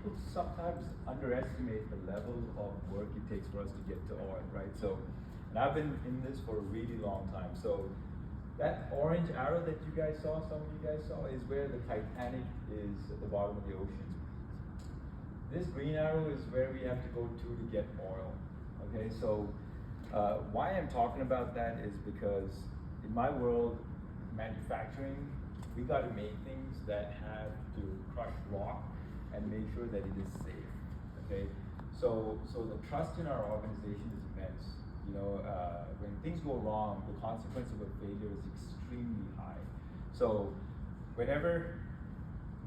people sometimes underestimate the level of work it takes for us to get to oil, right? So, and I've been in this for a really long time. So that orange arrow that you guys saw, some of you guys saw, is where the Titanic is at the bottom of the ocean. This green arrow is where we have to go to get oil. Okay, so why I'm talking about that is because in my world, manufacturing, we got to make things that have to crush rock and make sure that it is safe. Okay, so the trust in our organization is immense. You know, when things go wrong, the consequence of a failure is extremely high. So whenever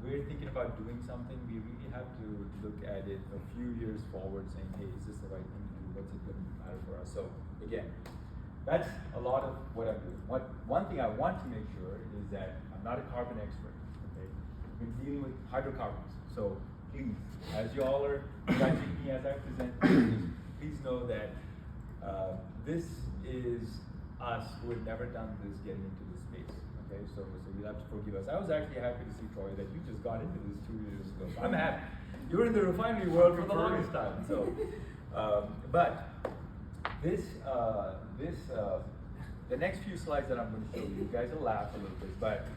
we're thinking about doing something, we really have to look at it a few years forward, saying, hey, is this the right thing to do? What's it going to matter for us? So again, that's a lot of what I'm doing. One thing I want to make sure is that I'm not a carbon expert. Okay, I've been dealing with hydrocarbons. So please, as you all are judging me as I present, please know that this is us who had never done this getting into this space. Okay, so you'll have to forgive us. I was actually happy to see, Troy, that you just got into this 2 years ago. So I'm happy. You were in the refinery world for the longest time. So, but the next few slides that I'm going to show you, you guys will laugh a little bit, but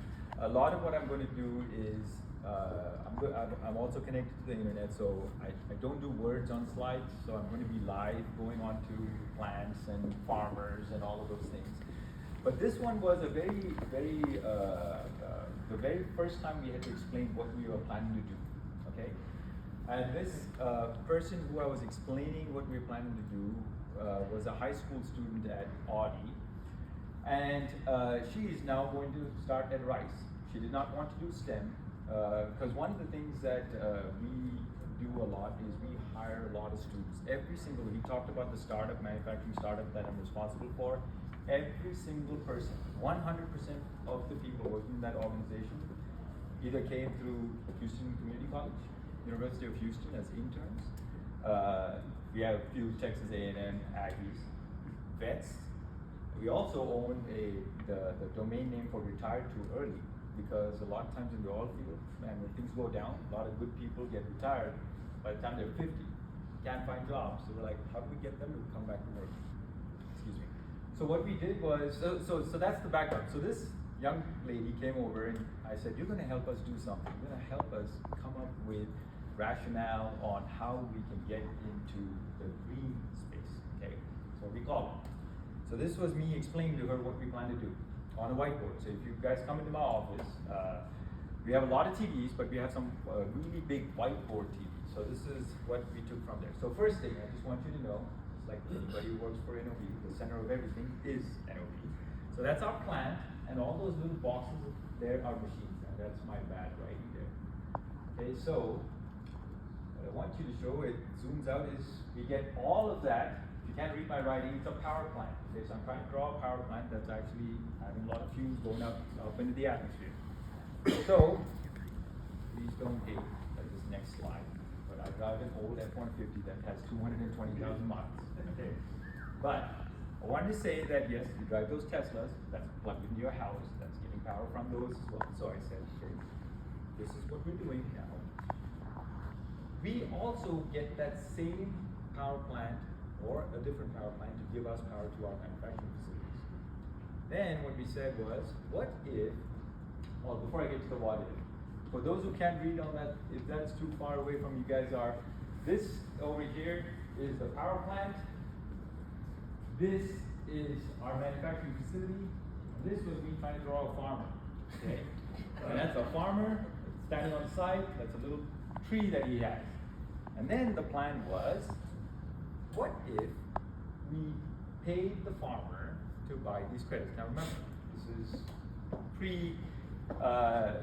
a lot of what I'm going to do is I'm also connected to the internet, so I don't do words on slides, so I'm going to be live going on to plants and farmers and all of those things. But this one was a the very first time we had to explain what we were planning to do, okay? And this person who I was explaining what we were planning to do was a high school student at Audi, and she is now going to start at Rice. She did not want to do STEM, because one of the things that we do a lot is we hire a lot of students. Every single, he talked about the manufacturing startup that I'm responsible for. Every single person, 100% of the people working in that organization either came through Houston Community College, University of Houston as interns. We have a few Texas A&M Aggies, vets. We also own the domain name for retired too early, because a lot of times in the oil field, man, when things go down, a lot of good people get retired by the time they're 50, can't find jobs. So we're like, how do we get them to come back to work? Excuse me. So what we did was, so that's the background. So this young lady came over and I said, you're going to help us do something. You're going to help us come up with rationale on how we can get into the green space, okay? So we call it. So this was me explaining to her what we plan to do on a whiteboard. So if you guys come into my office, we have a lot of TVs, but we have some really big whiteboard TVs. So this is what we took from there. So first thing, I just want you to know, it's like anybody who works for NOV, the center of everything is NOV. So that's our plant, and all those little boxes there are machines. And that's my bad writing there. Okay, so what I want you to show, it zooms out, is we get all of that. If you can't read my writing, it's a power plant. Okay, so I'm trying to draw a power plant that's actually having a lot of fumes going up into the atmosphere. So, please don't hate this next slide, but I drive an old F-150 that has 220,000 miles. Okay, but I wanted to say that yes, you drive those Teslas, that's plugged into your house, that's getting power from those as well. So I said, okay, this is what we're doing now. We also get that same power plant or a different power plant to give us power to our manufacturing facilities. Then what we said was, what if, well, before I get to the what if, for those who can't read on that, if that's too far away from you guys are, this over here is the power plant, this is our manufacturing facility, and this was me trying to draw a farmer, okay? And that's a farmer standing on the side, that's a little tree that he has. And then the plan was, what if we paid the farmer to buy these credits? Now remember,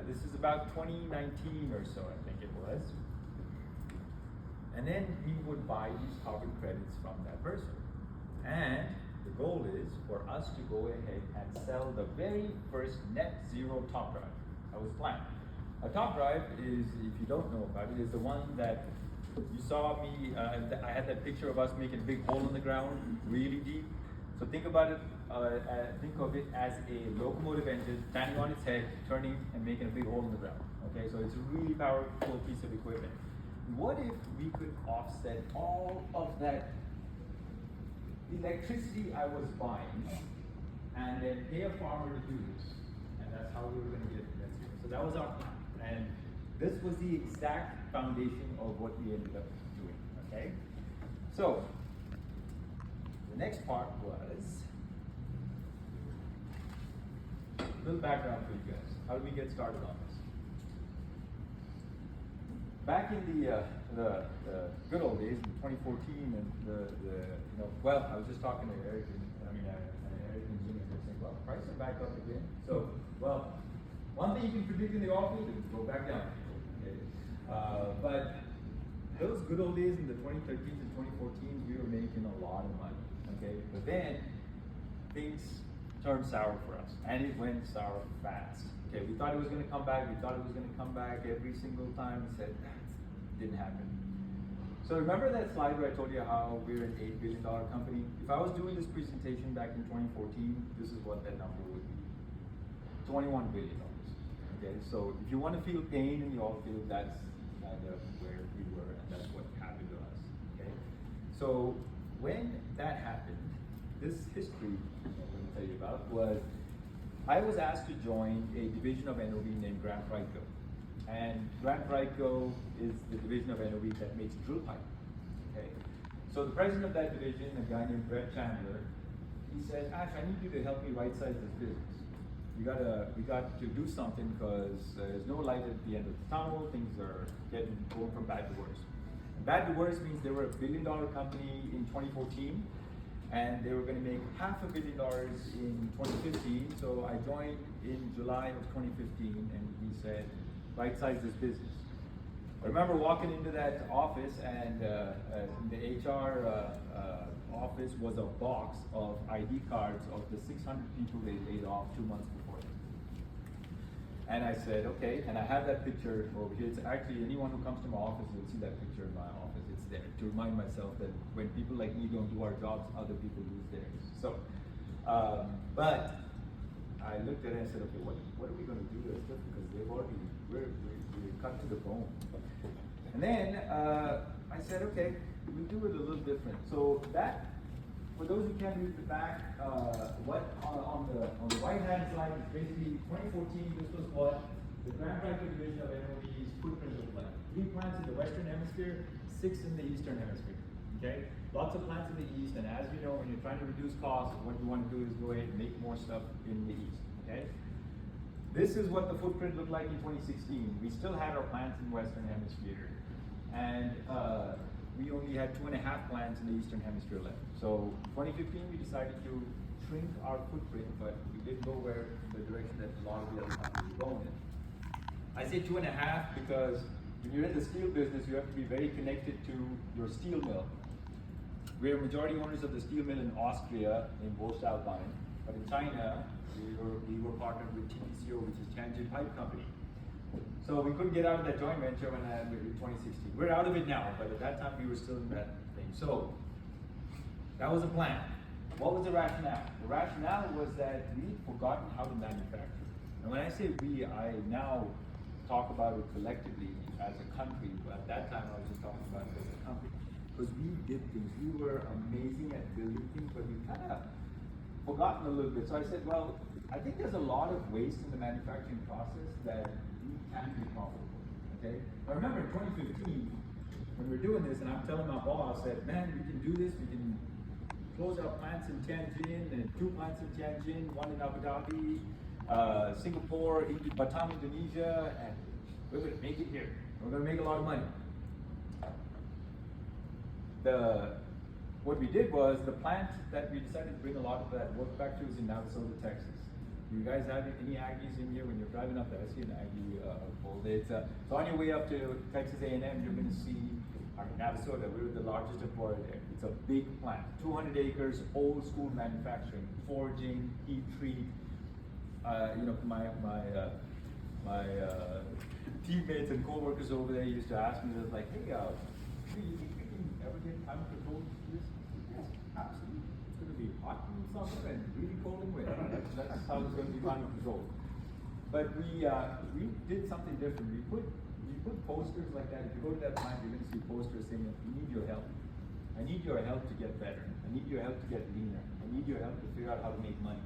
this is about 2019 or so, I think it was. And then we would buy these carbon credits from that person. And the goal is for us to go ahead and sell the very first net zero top drive. That was planned. A top drive is, if you don't know about it, is the one that you saw me, I had that picture of us making a big hole in the ground, really deep. So think about it, think of it as a locomotive engine standing on its head, turning and making a big hole in the ground. Okay, so it's a really powerful piece of equipment. what if we could offset all of that electricity I was buying and then pay a farmer to do this? And that's how we were going to get net zero. So that was our plan. And this was the exact foundation of what we ended up doing, okay? So, the next part was a little background for you guys. How did we get started on this? Back in the good old days, in 2014, and well, I was just talking to Eric, Eric and Jimmy, and they're saying, well, prices are back up again. So, well, one thing you can predict in the oil field is go back down. Okay? But those good old days in the 2013s and 2014s, we were making a lot of money. Okay, but then things turned sour for us, and it went sour fast. Okay, we thought it was going to come back. We thought it was going to come back every single time. We said that didn't happen. So remember that slide where I told you how we're an $8 billion company? If I was doing this presentation back in 2014, this is what that number would be: $21 billion. Okay, so if you want to feel pain in the oil field, that's kind of where we were, and that's what happened to us. Okay, so when that happened, this history I'm going to tell you about was I was asked to join a division of NOV named Grant Rico. And Grant Rico is the division of NOV that makes drill pipe. Okay, so the president of that division, a guy named Brett Chandler, he said, Ash, I need you to help me right-size this business. We got to do something because there's no light at the end of the tunnel. Things are going from bad to worse. And bad to worse means they were a $1 billion company in 2014, and they were going to make $500 million in 2015. So I joined in July of 2015, and he said, right-size this business. I remember walking into that office, and in the HR office was a box of ID cards of the 600 people they laid off 2 months before. And I said, okay, and I have that picture over here. It's actually, anyone who comes to my office will see that picture in my office. It's there to remind myself that when people like me don't do our jobs, other people lose theirs. So, but I looked at it and said, okay, what are we going to do that's different? Because they've already, we're cut to the bone. And then I said, okay, we'll do it a little different. So that, for those who can't read the back, what on the right-hand side is basically 2014. This was what the Grand Rico division of NOV's footprint looked like. 3 plants in the Western Hemisphere, 6 in the Eastern Hemisphere. Okay, lots of plants in the East, and as you know, when you're trying to reduce costs, what you want to do is go ahead and make more stuff in the East. Okay, this is what the footprint looked like in 2016. We still had our plants in the Western Hemisphere, and we only had 2.5 plants in the Eastern Hemisphere left. So 2015, we decided to shrink our footprint, but we didn't go where the direction that a lot of the other companies were going in. I say 2.5 because when you're in the steel business, you have to be very connected to your steel mill. We're majority owners of the steel mill in Austria, in Voestalpine, but in China, we were partnered with TPCO, which is Tianjin Pipe Company. So we couldn't get out of that joint venture in 2016. We're out of it now, but at that time we were still in that thing. So that was the plan. What was the rationale? The rationale was that we'd forgotten how to manufacture. And when I say we, I now talk about it collectively as a country, but at that time I was just talking about it as a company. Because we did things, we were amazing at building things, but we kind of forgotten a little bit. So I said, well, I think there's a lot of waste in the manufacturing process that we can be profitable, okay? I remember in 2015, when we were doing this, and I'm telling my boss, I said, man, we can do this, we can close our plants in Tianjin, and 2 plants in Tianjin, 1 in Abu Dhabi, Singapore, Batam, Indonesia, and we're going to make it here. We're going to make a lot of money. What we did was, the plant that we decided to bring a lot of that work back to is in Navasota, Texas. You guys have any Aggies in here? When you're driving up there, I see an Aggie pole. So on your way up to Texas A&M, you're going to see Navasota. We're the largest employer there. It's a big plant, 200 acres, old school manufacturing, forging, heat treat. My teammates and co-workers over there used to ask me, they're like, hey, do you think we can ever get climate control to this? Yes, absolutely. It's going to be hot in summer and really cold in winter. That's how it's going to be climate control. But we did something different. We put put posters like that, if you go to that plant, you're going to see posters saying, "We need your help. I need your help to get better. I need your help to get leaner. I need your help to figure out how to make money."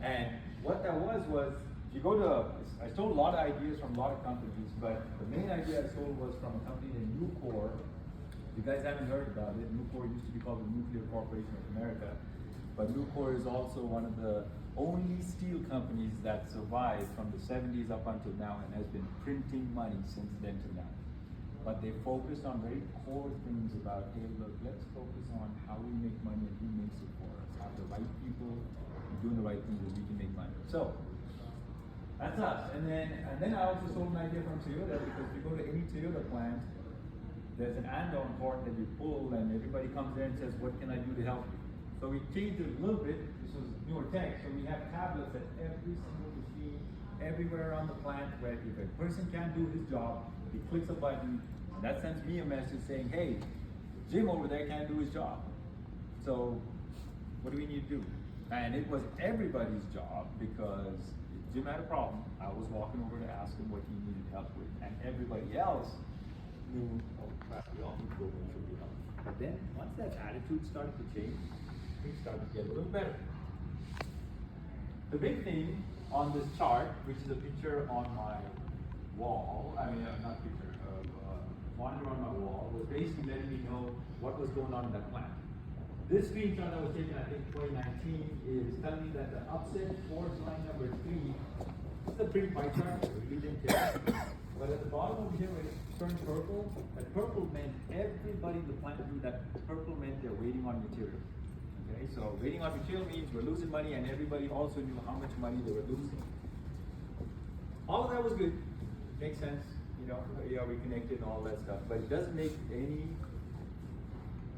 And what that was, if you go to, I stole a lot of ideas from a lot of companies, but the main idea I stole was from a company named Nucor. You guys haven't heard about it. Nucor used to be called the Nuclear Corporation of America, but Nucor is also one of the only steel companies that survived from the 70s up until now and has been printing money since then to now. But they focused on very core things about, hey, look, let's focus on how we make money and who makes it for us. Have the right people doing the right things that we can make money. So that's us. And then I also sold an idea from Toyota, because if you go to any Toyota plant, there's an andon cord that you pull, and everybody comes there and says, "What can I do to help you?" So we changed it a little bit. This was newer tech. So we have tablets at every single machine, everywhere around the plant, where if a person can't do his job, he clicks a button, and that sends me a message saying, "Hey, Jim over there can't do his job. So what do we need to do?" And it was everybody's job, because if Jim had a problem, I was walking over to ask him what he needed help with, and everybody else knew, oh crap, we all need to go and should be help. But then once that attitude started to change, things started to get a little better. The big thing on this chart, which is a picture on my wall, not picture, monitor on my wall, was basically letting me know what was going on in that plant. This screenshot that was taken, I think, 2019, is telling me that the upset force line number 3, this is a pretty pie chart, I really didn't care. But at the bottom over here, when it turned purple, that purple meant everybody in the plant knew that purple meant they're waiting on material. Okay, so waiting on material means we're losing money, and everybody also knew how much money they were losing. All of that was good, makes sense, we connected and all that stuff, but it doesn't make any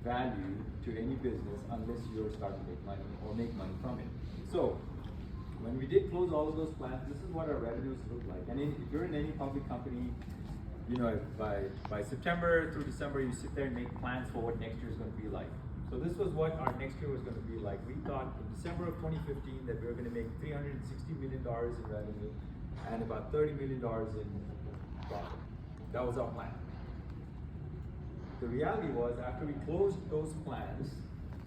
value to any business unless you're starting to make money or make money from it. So when we did close all of those plants, this is what our revenues look like. And if you're in any public company, by September through December, you sit there and make plans for what next year is going to be like. So this was what our next year was going to be like. We thought in December of 2015 that we were going to make $360 million in revenue and about $30 million in profit. That was our plan. The reality was, after we closed those plans,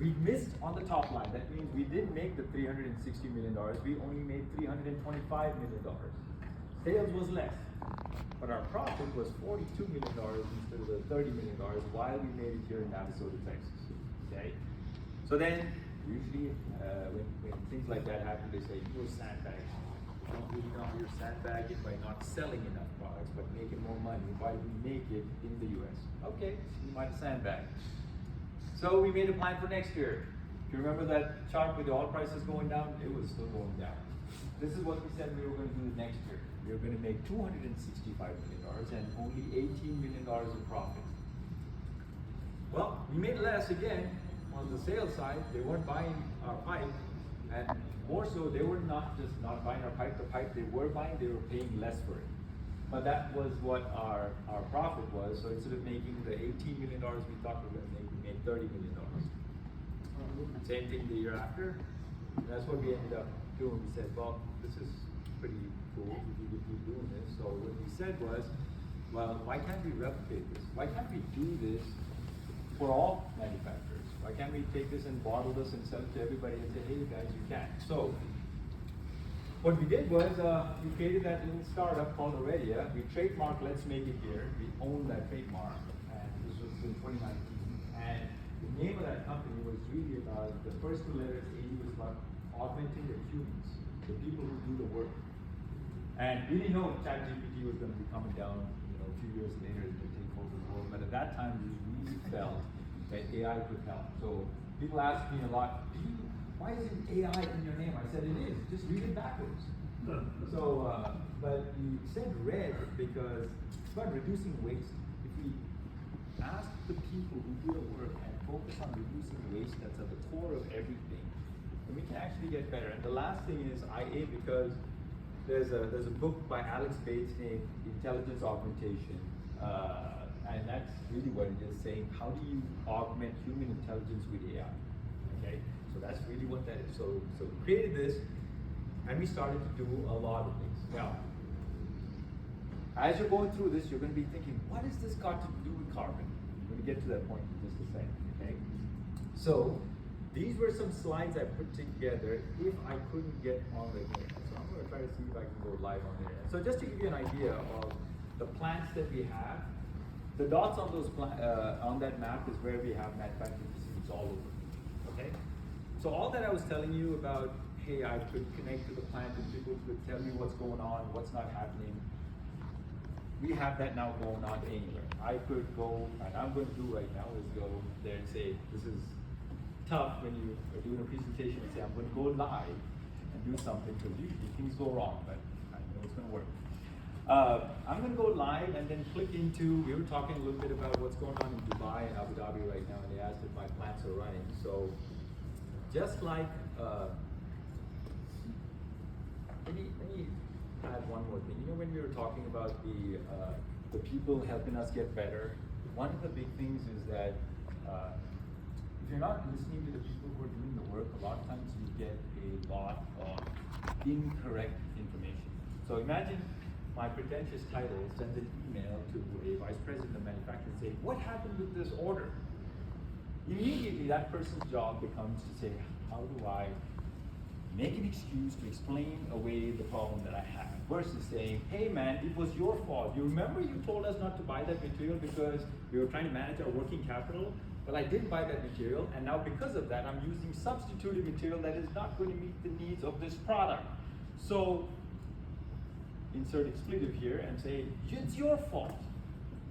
we missed on the top line. That means we didn't make the $360 million, we only made $325 million. Sales was less, but our profit was $42 million instead of the $30 million while we made it here in Navasota, Texas. Okay? So then, usually when things like that happen, they say, "You're sandbagging. You don't really know you're sandbagging by not selling enough products, but making more money. Why do we make it in the US?" Okay, you might sandbag. So we made a plan for next year. If you remember that chart with the oil prices going down, it was still going down. This is what we said we were going to do next year. We were going to make $265 million and only $18 million in profit. Well, we made less again on the sales side. They weren't buying our pipe, and more so, they were not just not buying our pipe. The pipe they were buying, they were paying less for it. But that was what our profit was. So instead of making the $18 million we thought we were going to make, we made $30 million. Same thing the year after. That's what we ended up doing. We said, well, this is pretty cool if we could keep doing this. So what we said was, well, why can't we replicate this? Why can't we do this for all manufacturers? Why can't we take this and bottle this and sell it to everybody and say, hey, you guys, you can. So what we did was we created that little startup called Aurelia. We trademarked Let's Make It Here. We owned that trademark, and this was in 2019. And the name of that company was really about, the first two letters, A, was about augmenting the humans, the people who do the work. And we didn't know ChatGPT was going to be coming down, a few years later to take over the world. But at that time, we really felt that AI could help. So people ask me a lot, why isn't AI in your name? I said it is. Just read it backwards. So, but we said red because it's about reducing waste. If we ask the people who do the work and focus on reducing waste, that's at the core of everything, then we can actually get better. And the last thing is IA, because there's a book by Alex Bates named Intelligence Augmentation. And that's really what it is, saying how do you augment human intelligence with AI? Okay, so that's really what that is. So we created this, and we started to do a lot of things. Now, As you're going through this, you're going to be thinking, what has this got to do with carbon? We're going to get to that point in just a second, okay? So, these were some slides I put together if I couldn't get on the internet. So I'm going to try to see if I can go live on the internet. So just to give you an idea of the plants that we have, the dots on those on that map is where we have manufacturing facilities all over. Okay? So all that I was telling you about, hey, I could connect to the plant and people could tell me what's going on, what's not happening. We have that now going on anywhere. I could go, and I'm going to do right now is go there and say, this is tough when you are doing a presentation and say, I'm going to go live and do something, because usually things go wrong, but I know it's going to work. I'm going to go live and then click into, we were talking a little bit about what's going on in Dubai and Abu Dhabi right now, and they asked if my plants are running. So just like, let me add one more thing. You know, when we were talking about the people helping us get better, one of the big things is that if you're not listening to the people who are doing the work, a lot of times you get a lot of incorrect information. So imagine my pretentious title sends an email to a vice president of manufacturing saying, what happened with this order? Immediately that person's job becomes to say, how do I make an excuse to explain away the problem that I have, versus saying, hey man, it was your fault. You remember you told us not to buy that material because we were trying to manage our working capital? Well, I did buy that material, and now because of that, I'm using substituted material that is not going to meet the needs of this product. So, insert expletive here and say, it's your fault,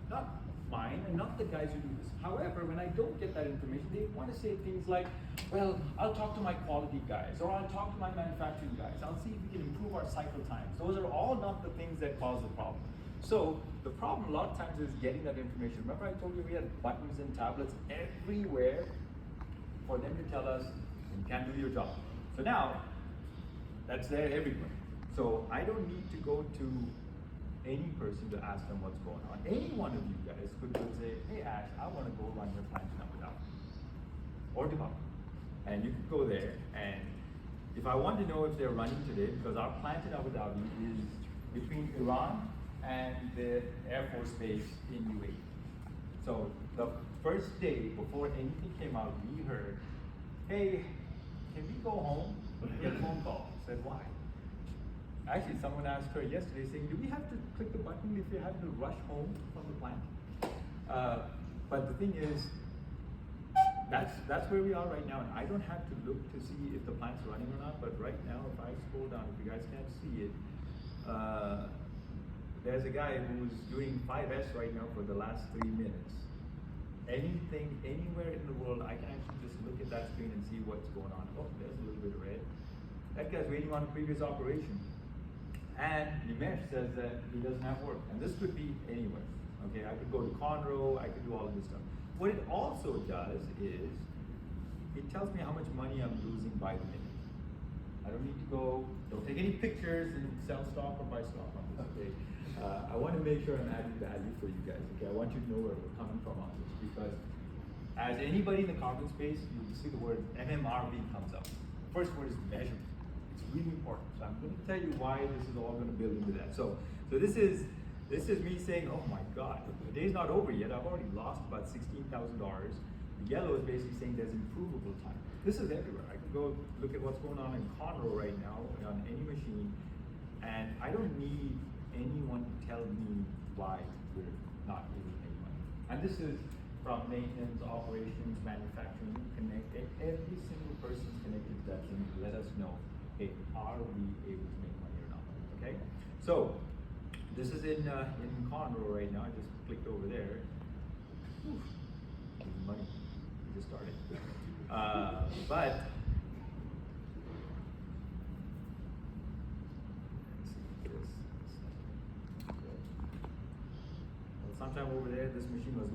not mine, and not the guys who do this. However, when I don't get that information, they want to say things like, well, I'll talk to my quality guys, or I'll talk to my manufacturing guys. I'll see if we can improve our cycle times. Those are all not the things that cause the problem. So the problem a lot of times is getting that information. Remember I told you we had buttons and tablets everywhere for them to tell us, you can't do your job. So now, that's there everywhere. So I don't need to go to any person to ask them what's going on. Any one of you guys could say, hey Ash, I want to go run your plant in Abu Dhabi or Dubai. And you could go there, and if I want to know if they're running today, because our plant in Abu Dhabi is between Iran and the Air Force Base in UAE. So the first day before anything came out, we heard, hey, can we go home? We get a phone call. I said, why? Actually, someone asked her yesterday saying, do we have to click the button if you have to rush home from the plant? But the thing is, that's where we are right now, and I don't have to look to see if the plant's running or not, but right now, if I scroll down, if you guys can't see it, there's a guy who's doing 5S right now for the last 3 minutes. Anything, anywhere in the world, I can actually just look at that screen and see what's going on. Oh, there's a little bit of red. That guy's waiting on a previous operation. And Nimesh says that he doesn't have work. And this could be anywhere. Okay, I could go to Conroe, I could do all of this stuff. What it also does is, it tells me how much money I'm losing by the minute. I don't need to go, don't take any pictures and sell stock or buy stock on this, okay? I want to make sure I'm adding value for you guys, okay? I want you to know where we're coming from on this, because as anybody in the carbon space, you see the word MMRV comes up. The first word is measurement. It's really important. So I'm going to tell you why this is all going to build into that. So this is me saying, oh my God, the day's not over yet. I've already lost about $16,000. The yellow is basically saying there's improvable time. This is everywhere. I can go look at what's going on in Conroe right now on any machine, and I don't need anyone to tell me why we're not able to make money. And this is from maintenance, operations, manufacturing, connect. Every single person's connected to that thing to let us know, hey, are we able to make money or not? Okay? So this is in Conroe right now. I just clicked over there. Whew, money. We just started. But sometime over there, this machine was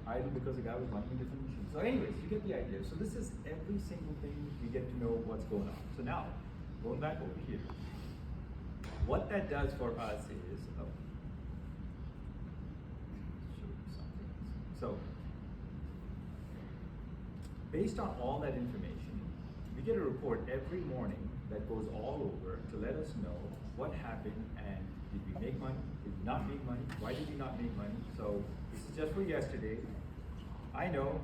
idle because the guy was running a different machine. So anyways, you get the idea. So this is every single thing we get to know what's going on. So now, going back over here, what that does for us is, show you something. So, based on all that information, we get a report every morning that goes all over to let us know what happened and did we make money, did we Did he not make money? Why did he not make money? So this is just for yesterday. I know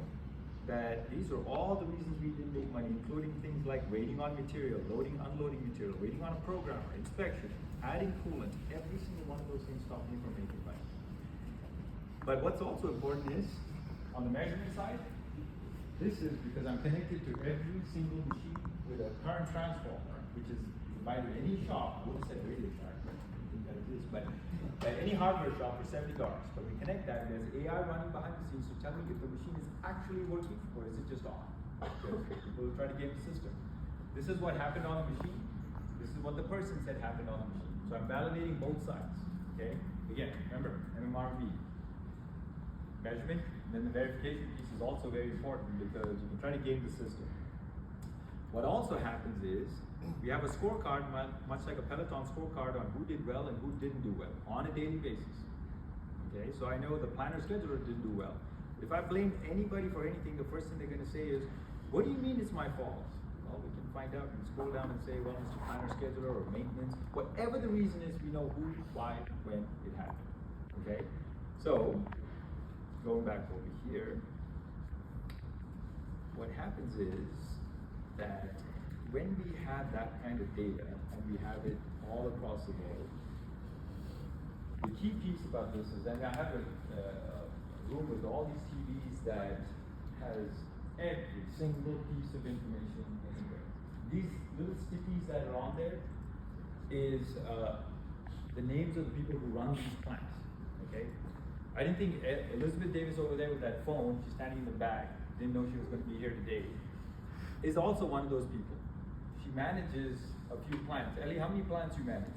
that these are all the reasons we didn't make money, including things like waiting on material, loading, unloading material, waiting on a programmer, inspection, adding coolant. Every single one of those things stopped me from making money. But what's also important is, on the measurement side, this is because I'm connected to every single machine with a current transformer, which is provided in any shop. I wouldn't say Radio Shack, but I think that it is. But at any hardware shop for $70. But we connect that, and there's AI running behind the scenes to tell me if the machine is actually working or is it just on. People try to game the system. This is what happened on the machine. This is what the person said happened on the machine. So I'm validating both sides. Okay? Again, remember, MMRV. Measurement, then the verification piece is also very important because you can try to game the system. What also happens is, we have a scorecard, much like a Peloton scorecard, on who did well and who didn't do well on a daily basis. Okay, so I know the planner scheduler didn't do well. If I blame anybody for anything, the first thing they're going to say is, what do you mean it's my fault? Well, we can find out and scroll down and say, well, Mr. Planner Scheduler or maintenance, whatever the reason is, we know who, why, when it happened. Okay, so going back over here, what happens is that when we have that kind of data and we have it all across the world, the key piece about this is, and I have a room with all these TVs that has every single piece of information anywhere. These little stickies that are on there is the names of the people who run these plants, okay? I didn't think Elizabeth Davis over there with that phone, she's standing in the back, didn't know she was going to be here today, is also one of those people. She manages a few plants. Ellie, how many plants you manage?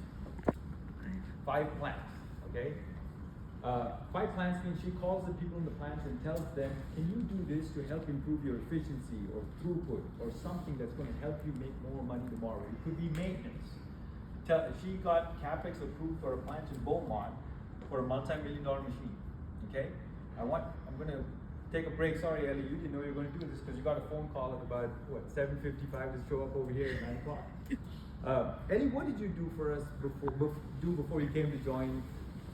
5 plants, okay? 5 plants means she calls the people in the plants and tells them, can you do this to help improve your efficiency or throughput or something that's going to help you make more money tomorrow? It could be maintenance. She got CapEx approved for a plant in Beaumont for a multi-million-dollar machine, okay? I'm going to take a break. Sorry, Ellie, you didn't know you were going to do this because you got a phone call at about, what, 7:55 to show up over here at 9 o'clock. Ellie, what did you do for us before you came to join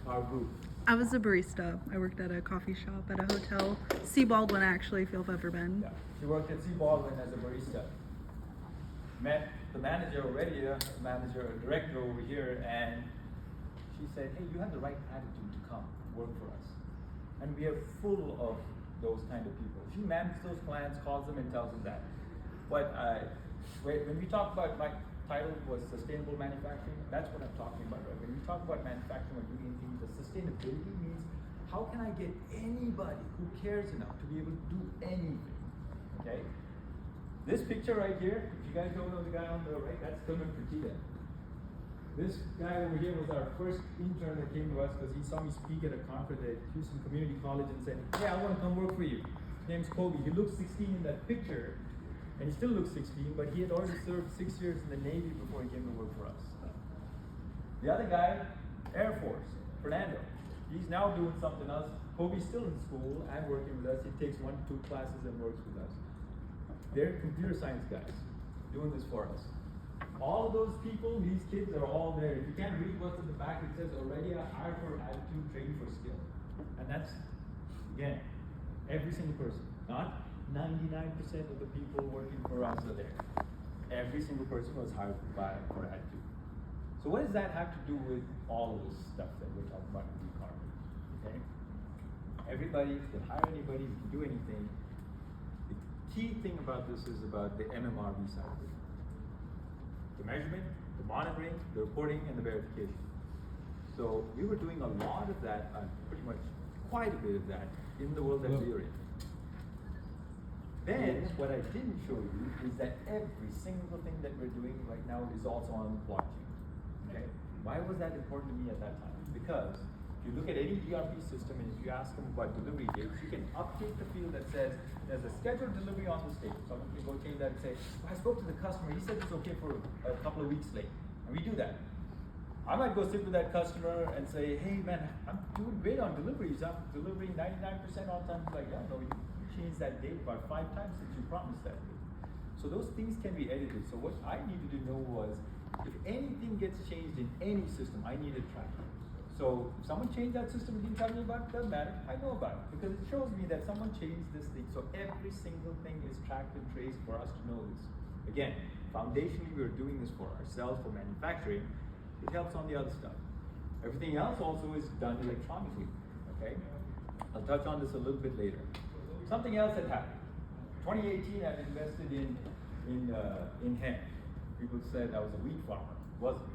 our group? I was a barista. I worked at a coffee shop at a hotel. C. Baldwin, actually, if you've ever been. Yeah, she worked at C. Baldwin as a barista. Met the manager already, a director over here, and she said, hey, you have the right attitude to come work for us. And we are full of those kind of people. She manages those plants, calls them and tells them that. But when we talk about, my title was sustainable manufacturing, that's what I'm talking about, right? When we talk about manufacturing or doing anything, the sustainability means how can I get anybody who cares enough to be able to do anything, okay? This picture right here, if you guys don't know the guy on the right, that's Tillman Fertitta. This guy over here was our first intern that came to us because he saw me speak at a conference at Houston Community College and said, hey, I want to come work for you. His name's Kobe. He looks 16 in that picture, and he still looks 16, but he had already served 6 years in the Navy before he came to work for us. The other guy, Air Force, Fernando. He's now doing something else. Kobe's still in school and working with us. He takes 1 to 2 classes and works with us. They're computer science guys doing this for us. All of those people, these kids are all there. If you can't read what's in the back, it says already a hire for attitude, training for skill. And that's, again, every single person. Not 99% of the people working for us are there. Every single person was hired for attitude. So what does that have to do with all of this stuff that we're talking about in BCarbon? Okay? Everybody can hire anybody, we can do anything. The key thing about this is about the MMRV side of it. The measurement, the monitoring, the reporting, and the verification. So we were doing a lot of that, pretty much quite a bit of that, in the world that we are in. Then, what I didn't show you is that every single thing that we're doing right now is also on blockchain. Okay? Why was that important to me at that time? Because if you look at any ERP system and if you ask them about delivery dates, you can update the field that says there's a scheduled delivery on this date. Someone can go change that and say, well, I spoke to the customer, he said it's okay for a couple of weeks late. And we do that. I might go sit with that customer and say, hey man, I'm doing great on deliveries. I'm delivering 99% on time. He's like, yeah, no, you changed that date about 5 times since you promised that date. So those things can be edited. So what I needed to know was, if anything gets changed in any system, I needed tracking. So if someone changed that system, he didn't tell me about it, doesn't matter. I know about it because it shows me that someone changed this thing. So every single thing is tracked and traced for us to know this. Again, foundationally, we're doing this for ourselves, for manufacturing. It helps on the other stuff. Everything else also is done electronically. Okay, I'll touch on this a little bit later. Something else that happened. 2018, I've invested in hemp. People said I was a weed farmer. Wasn't.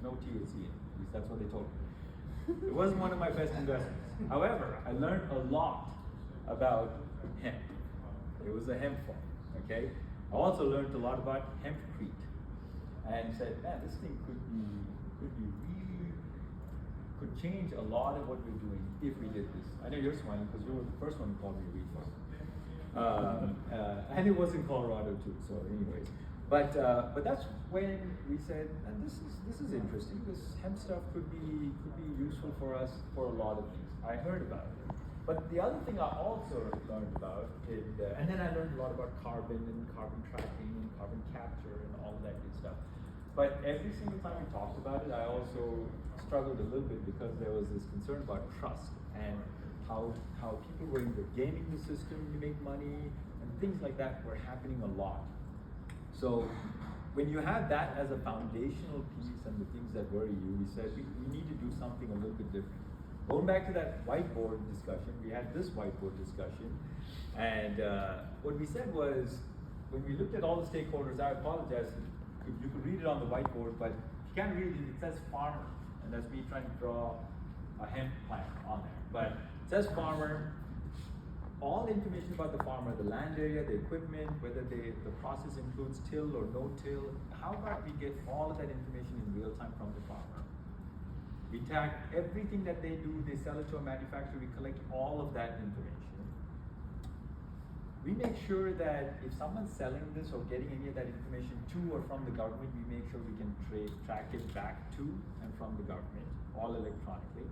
No THC in it. At least that's what they told me. It wasn't one of my best investments. However, I learned a lot about hemp. It was a hemp farm. Okay. I also learned a lot about hempcrete, and said, man, this thing could change a lot of what we're doing if we did this. I know you're smiling because you were the first one who called me a weed farmer. And it was in Colorado too, so anyways. But that's when we said, and this is interesting. This hemp stuff could be useful for us for a lot of things. I heard about it. But the other thing I also learned about is, and then I learned a lot about carbon and carbon tracking and carbon capture and all of that good stuff. But every single time we talked about it, I also struggled a little bit because there was this concern about trust and how people were either gaming the system to make money and things like that were happening a lot. So when you have that as a foundational piece and the things that worry you, we said we need to do something a little bit different. Going back to that whiteboard discussion, we had this whiteboard discussion, and what we said was, when we looked at all the stakeholders, I apologize, you could read it on the whiteboard, but you can't read it, it says farmer, and that's me trying to draw a hemp plant on there. But it says farmer, all the information about the farmer, the land area, the equipment, whether the process includes till or no till. How about we get all of that information in real time from the farmer? We tag everything that they do, they sell it to a manufacturer, we collect all of that information. We make sure that if someone's selling this or getting any of that information to or from the government, we make sure we can track it back to and from the government, all electronically.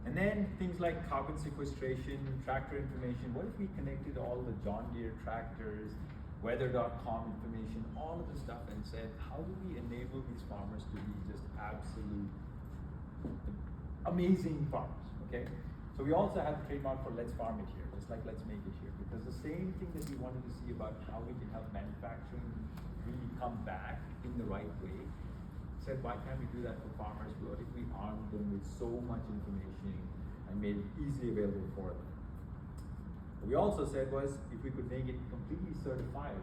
And then things like carbon sequestration, tractor information. What if we connected all the John Deere tractors, weather.com information, all of the stuff, and said, how do we enable these farmers to be just absolute amazing farmers, okay? So we also have the trademark for let's farm it here, just like let's make it here, because the same thing that we wanted to see about how we can help manufacturing really come back in the right way, said why can't we do that for farmers? What if we armed them with so much information and made it easily available for them? What we also said was if we could make it completely certified,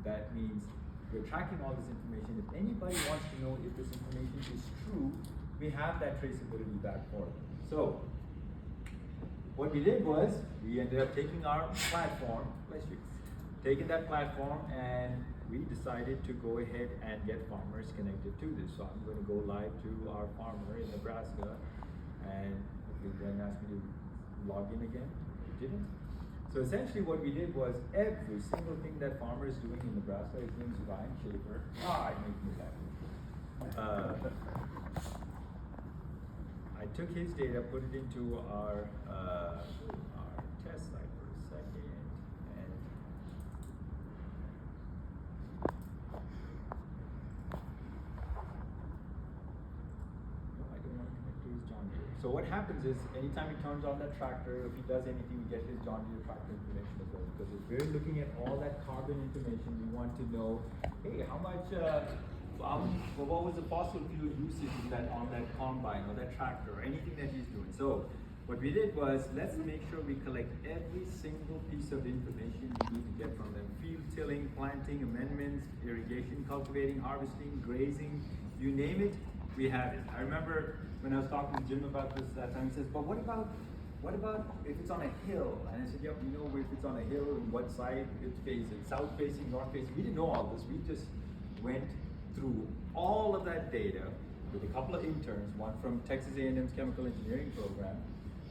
that means we're tracking all this information. If anybody wants to know if this information is true, we have that traceability back for them. So what we did was we ended up taking our platform, taking that platform, and we decided to go ahead and get farmers connected to this. So I'm going to go live to our farmer in Nebraska, and it then asked me to log in again. It didn't. So essentially what we did was every single thing that farmer is doing in Nebraska, his name is Ryan Schaefer. I make me happy. I took his data, put it into our test site for a second, and no, I don't want to connect to his John Deere. So what happens is, anytime he turns on that tractor, if he does anything, we get his John Deere tractor information as well. Because if we're looking at all that carbon information, we want to know, hey, how much. What was the fossil fuel usage in that, on that combine or that tractor or anything that he's doing? So what we did was, let's make sure we collect every single piece of information we need to get from them. Field tilling, planting, amendments, irrigation, cultivating, harvesting, grazing, you name it, we have it. I remember when I was talking to Jim about this that time, he says, but what about if it's on a hill? And I said, yep, you know, if it's on a hill, and what side it's facing, south facing, north facing. We didn't know all this. We just went through all of that data with a couple of interns, one from Texas A&M's chemical engineering program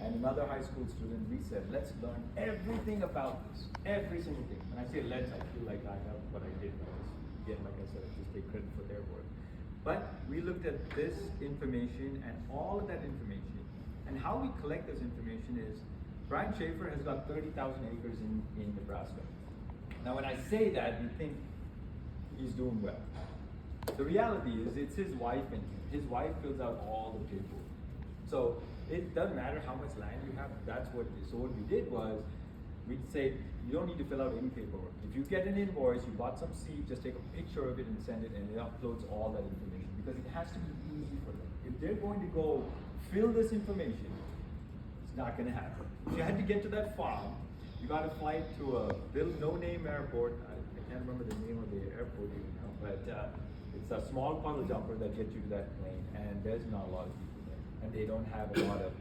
and another high school student. We said, let's learn everything about this, every single thing. And I say let's, I feel like I have what I did. Again, like I said, I just take credit for their work. But we looked at this information and all of that information, and how we collect this information is, Brian Schaefer has got 30,000 acres in Nebraska. Now when I say that, you think he's doing well. The reality is, it's his wife and him. His wife fills out all the paperwork. So it doesn't matter how much land you have, that's what it is. So what we did was, we'd say, you don't need to fill out any paperwork. If you get an invoice, you bought some seed, just take a picture of it and send it, and it uploads all that information. Because it has to be easy for them. If they're going to go fill this information, it's not going to happen. If you had to get to that farm, you got to fly to a little no-name airport. I can't remember the name of the airport even now, but it's a small puddle jumper that gets you to that plane, and there's not a lot of people there, and they don't have a lot of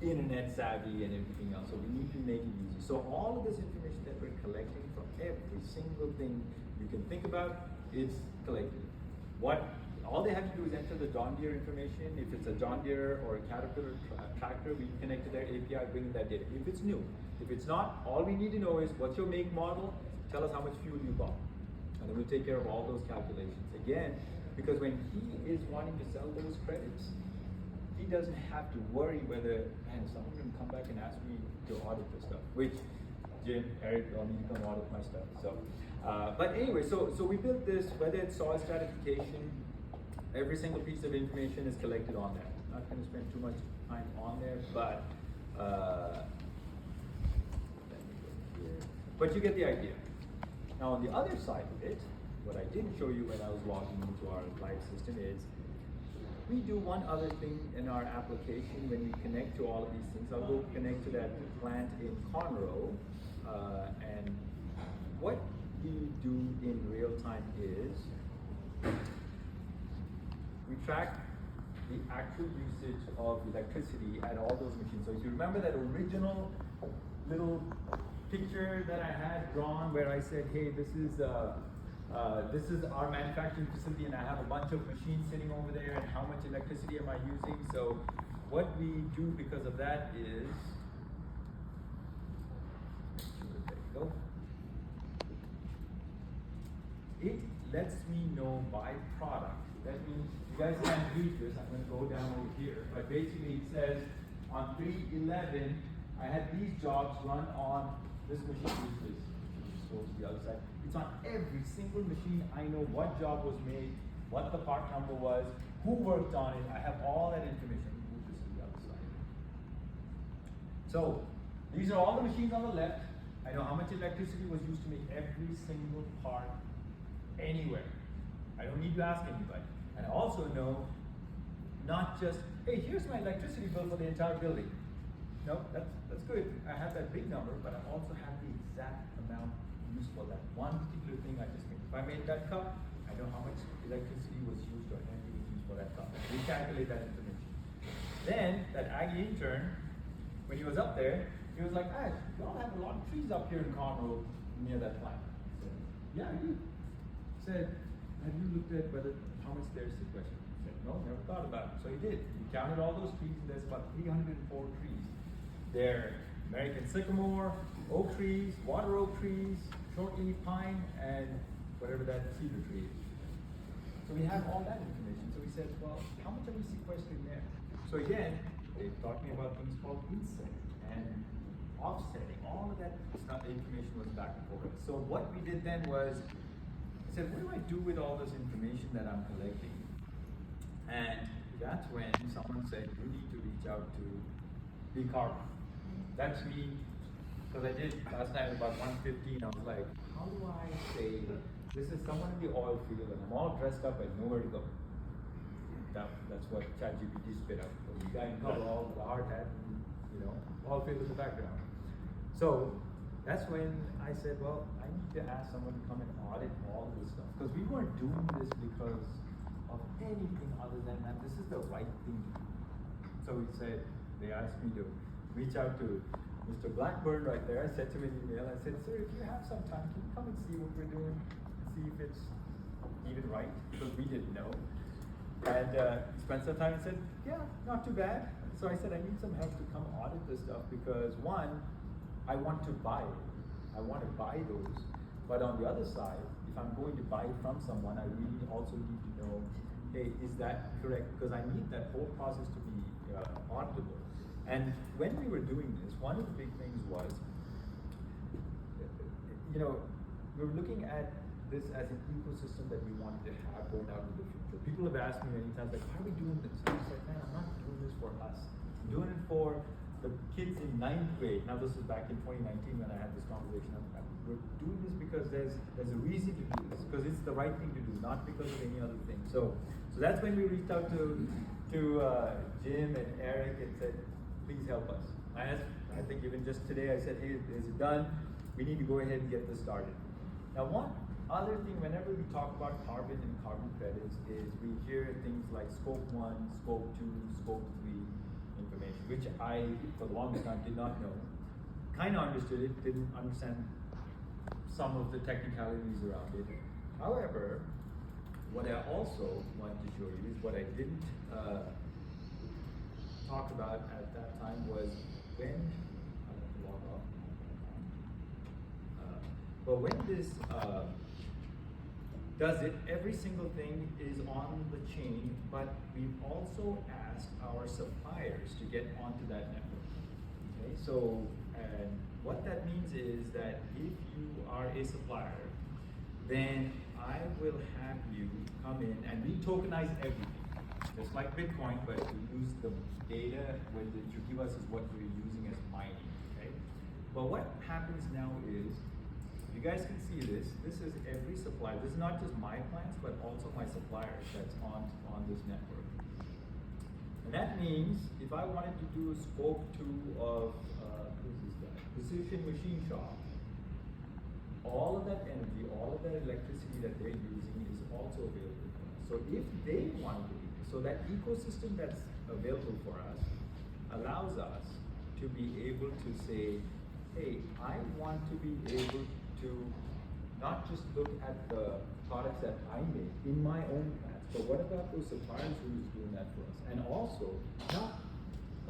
internet savvy and everything else. So we need to make it easy. So all of this information that we're collecting from every single thing you can think about is collected. All they have to do is enter the John Deere information. If it's a John Deere or a Caterpillar tractor, we connect to their API, bring in that data. If it's new, if it's not, all we need to know is what's your make model, tell us how much fuel you bought. And then we'll take care of all those calculations. Again, because when he is wanting to sell those credits, he doesn't have to worry whether, man, someone's going to come back and ask me to audit this stuff, which Jim, Eric, all need to come audit my stuff. So, but anyway, so we built this, whether it's soil stratification, every single piece of information is collected on there. I'm not going to spend too much time on there, but let me go here. But you get the idea. Now on the other side of it, what I didn't show you when I was logging into our live system is, we do one other thing in our application when we connect to all of these things. I'll go connect to that plant in Conroe, and what we do in real time is we track the actual usage of electricity at all those machines. So if you remember that original little picture that I had drawn where I said, hey, this is our manufacturing facility and I have a bunch of machines sitting over there, and how much electricity am I using? So what we do because of that is, there you go. It lets me know by product. That means, you guys can't read this, I'm going to go down over here, but basically it says on 3/11, I had these jobs run on this machine, which goes to the other side. It's on every single machine. I know what job was made, what the part number was, who worked on it. I have all that information. Move this to the other side. So these are all the machines on the left. I know how much electricity was used to make every single part anywhere. I don't need to ask anybody. And I also know not just, hey, here's my electricity bill for the entire building. No, that's good. I have that big number, but I also have the exact amount used for that one particular thing I just made. If I made that cup, I know how much electricity was used or energy was used for that cup. We calculate that information. Then that Aggie intern, when he was up there, he was like, ah, y'all have a lot of trees up here in Conroe near that plant. I said, yeah, I do. He said, have you looked at how much they're sequestered? He said, no, never thought about it. So he did. He counted all those trees, and there's about 304 trees. They're American sycamore, oak trees, water oak trees, shortleaf pine, and whatever that cedar tree is. So we have all that information. So we said, well, how much are we sequestering there? So again, they taught me about things called inset and offsetting. All of that stuff, information was back and forth. So what we did then was, I said, what do I do with all this information that I'm collecting? And that's when someone said, you need to reach out to BCarbon. That's me, because I did last night about 1:15. I was like, how do I say this is someone in the oil field and I'm all dressed up and nowhere to go? That's what ChatGPT spit out. You got to cover all the hard hat and, oil field in the background. So that's when I said, well, I need to ask someone to come and audit all of this stuff. Because we weren't doing this because of anything other than that. This is the right thing to do. So they asked me to reach out to Mr. Blackburn right there. I sent him an email. I said, sir, if you have some time, can you come and see what we're doing? See if it's even right? Because we didn't know. And he spent some time and said, yeah, not too bad. So I said, I need some help to come audit this stuff because one, I want to buy it. I want to buy those. But on the other side, if I'm going to buy from someone, I really also need to know, hey, is that correct? Because I need that whole process to be auditable. And when we were doing this, one of the big things was, we were looking at this as an ecosystem that we wanted to have going out into the future. People have asked me many times, like, why are we doing this? And I said, man, I'm not doing this for us. I'm doing it for the kids in 9th grade. Now this is back in 2019 when I had this conversation. We're doing this because there's a reason to do this, because it's the right thing to do, not because of any other thing. So that's when we reached out to Jim and Eric and said, please help us. I think even just today I said, hey, is it done? We need to go ahead and get this started. Now one other thing, whenever we talk about carbon and carbon credits, is we hear things like scope 1, scope 2, scope 3 information, which I, for the longest time, did not know. Kind of understood it, didn't understand some of the technicalities around it. However, what I also wanted to show you is what I didn't talk about at that time was when, I have to log off. But when this does it, every single thing is on the chain, but we've also asked our suppliers to get onto that network. Okay, so, and what that means is that if you are a supplier, then I will have you come in and we tokenize everything. Just like Bitcoin, but we use the data what you give us is what we're using as mining, okay? But what happens now is, you guys can see this. This is every supplier. This is not just my clients, but also my suppliers that's on this network. And that means if I wanted to do a scope 2 of Precision Machine Shop, all of that energy, all of that electricity that they're using is also available for us. So if they want to do this, so that ecosystem that's available for us allows us to be able to say, hey, I want to be able to not just look at the products that I make in my own plants, but what about those suppliers who's doing that for us? And also, not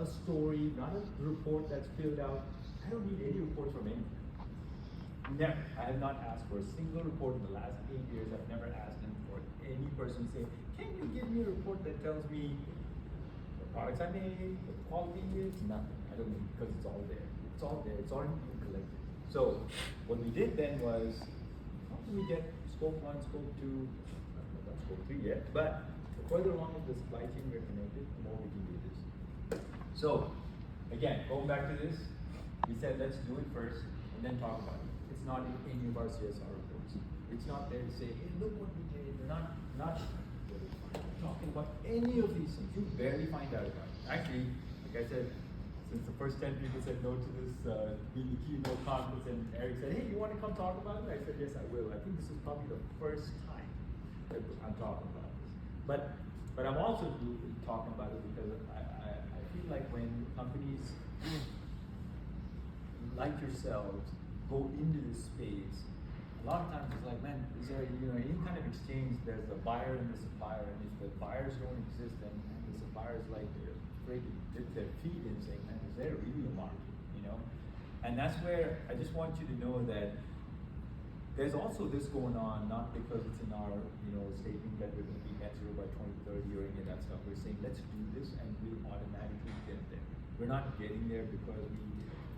a story, not a report that's filled out. I don't need any reports from anyone. Never. I have not asked for a single report in the last 8 years. I've never asked them for any person to say, can you give me a report that tells me the products I made, what the quality is? Nothing. I don't need, because it's all there. It's all there. It's already being collected. So what we did then was, how do we get scope 1, scope 2, not scope 3 yet, but the further along with the supply chain we're connected, the more we can do this. So again, going back to this, we said let's do it first and then talk about it. It's not in any of our CSR reports. It's not there to say, hey, look what we did. We're not talking about any of these things. You barely find out about it. Actually, like I said, since the first 10 people said no to this being the keynote conference, and Eric said, hey, you want to come talk about it? I said, yes, I will. I think this is probably the first time that I'm talking about this. But I'm also talking about it because I feel like when companies like yourselves go into this space, a lot of times it's like, man, is there any kind of exchange? There's a buyer and the supplier, and if the buyers don't exist, then the suppliers like they're afraid to dip their feet in, saying, man, is there really a market? And that's where I just want you to know that there's also this going on, not because it's in our statement that we're going to be net zero by 2030 or any of that stuff. We're saying let's do this and we'll automatically get there. We're not getting there because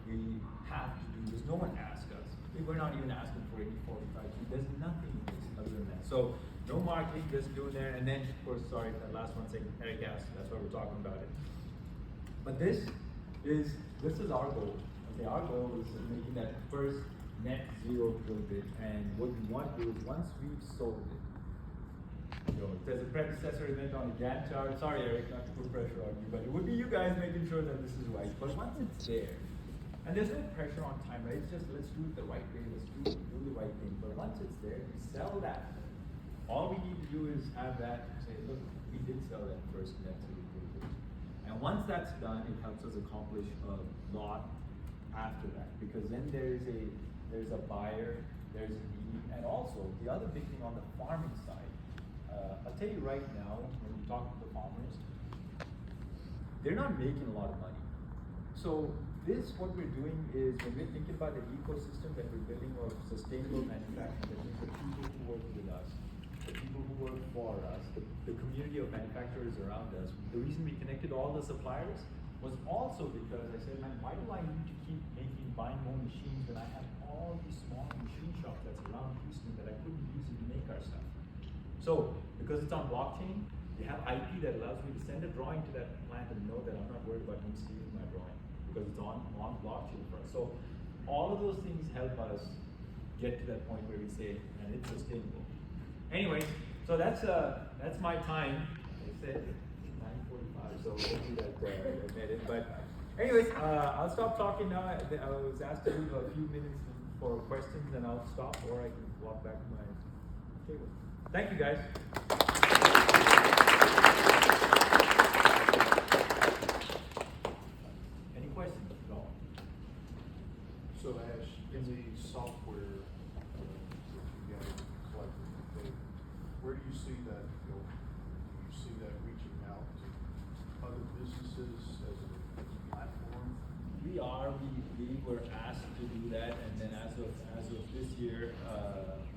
we have to do this. No one asked us. We're not even asking for any 45Q. There's nothing in this other than that. So no marketing, just doing there. And then, of course, sorry, that last one saying Eric asked. That's why we're talking about it. But this is our goal. Okay, our goal is making that first net zero build it. And what we want to do is once we've sold it, there's a predecessor event on the Gantt chart. Sorry, Eric, not to put pressure on you, but it would be you guys making sure that this is right. But once it's there, and there's no pressure on time, right? It's just let's do it the right way, let's do the right thing. But once it's there, we sell that. All we need to do is have that say, look, we did sell that first net zero build it. And once that's done, it helps us accomplish a lot after that, because then there's a buyer, there's a need, and also the other big thing on the farming side. I'll tell you right now, when you talk to the farmers, they're not making a lot of money. So what we're doing is when we're thinking about the ecosystem that we're building of sustainable manufacturing, that means the people who work with us, the people who work for us, the community of manufacturers around us. The reason we connected all the suppliers was also because I said, man, why do I need to keep buying more machines when I have all these small machine shops that's around Houston that I couldn't use to make our stuff? So, because it's on blockchain, They have IP that allows me to send a drawing to that plant and know that I'm not worried about him stealing my drawing because it's on blockchain for us. So all of those things help us get to that point where we say, and it's sustainable. Anyways, so that's my time. I said 9:45, so hopefully that made it. But anyways, I'll stop talking now. I was asked to leave a few minutes for questions, and I'll stop, or I can walk back to my table. Thank you, guys. Any questions? No. So Ash, in the software that you guys collected today, where do you see that going? Do you see that reaching out to other businesses as a platform? We were asked to do that, and then as of this year,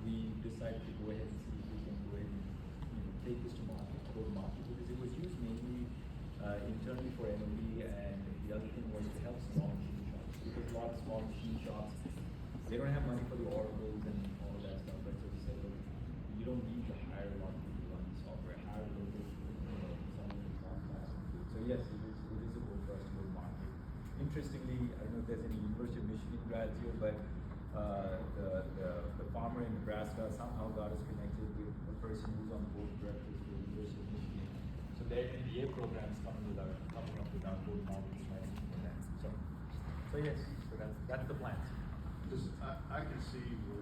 we decided to go ahead and see if we can go ahead and take this to market, go to market, because it was used mainly internally for MOD, and the other thing was to help small machine shops, because a lot of small machine shops, they don't have money for the oracles and all of that stuff, right? So we said, look, you don't need to hire a lot of people to run the software, hire local, someone who's not class. So yes, it is a goal for us to go to market. Interestingly, I don't know if there's any University of Michigan grads here, but the farmer in Nebraska somehow got us connected with a person who's on the board of directors for the University of Michigan. So their MBA programs coming up with our gold market strategy for them. So yes, so that's the plan. Because I can see where